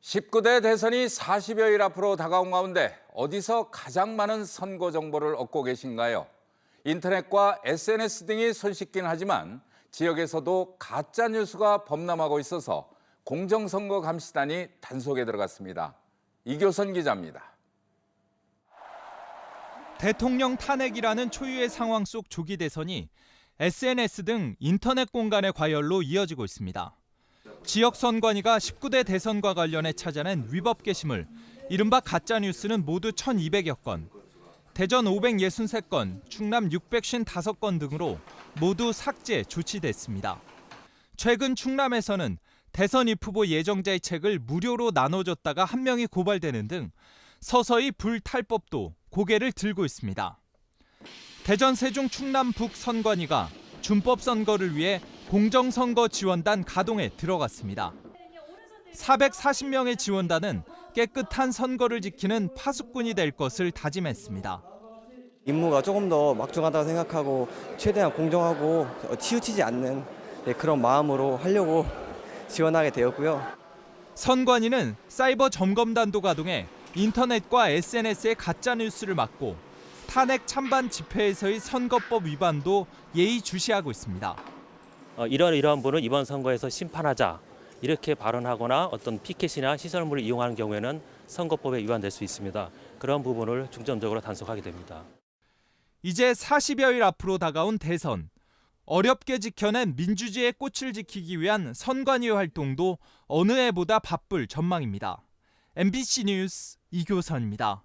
19대 대선이 40여일 앞으로 다가온 가운데 어디서 가장 많은 선거 정보를 얻고 계신가요? 인터넷과 SNS 등이 손쉽긴 하지만 지역에서도 가짜 뉴스가 범람하고 있어서 공정선거 감시단이 단속에 들어갔습니다. 이교선 기자입니다. 대통령 탄핵이라는 초유의 상황 속 조기 대선이 SNS 등 인터넷 공간의 과열로 이어지고 있습니다. 지역 선관위가 19대 대선과 관련해 찾아낸 위법 게시물, 이른바 가짜뉴스는 모두 1,200여 건, 대전 563건, 충남 655건 등으로 모두 삭제 조치됐습니다. 최근 충남에서는 대선 입후보 예정자의 책을 무료로 나눠줬다가 한 명이 고발되는 등 서서히 불탈법도 고개를 들고 있습니다. 대전 세종 충남 북 선관위가 준법 선거를 위해 공정선거 지원단 가동에 들어갔습니다. 440명의 지원단은 깨끗한 선거를 지키는 파수꾼이 될 것을 다짐했습니다. 임무가 조금 더 막중하다고 생각하고 최대한 공정하고 치우치지 않는 그런 마음으로 하려고 지원하게 되었고요. 선관위는 사이버 점검단도 가동해 인터넷과 SNS의 가짜뉴스를 막고 탄핵 찬반 집회에서의 선거법 위반도 예의주시하고 있습니다. 이러한 분을 이번 선거에서 심판하자 이렇게 발언하거나 어떤 피켓이나 시설물을 이용하는 경우에는 선거법에 위반될 수 있습니다. 그런 부분을 중점적으로 단속하게 됩니다. 이제 40여일 앞으로 다가온 대선. 어렵게 지켜낸 민주주의의 꽃을 지키기 위한 선관위 활동도 어느 해보다 바쁠 전망입니다. MBC 뉴스 이교선입니다.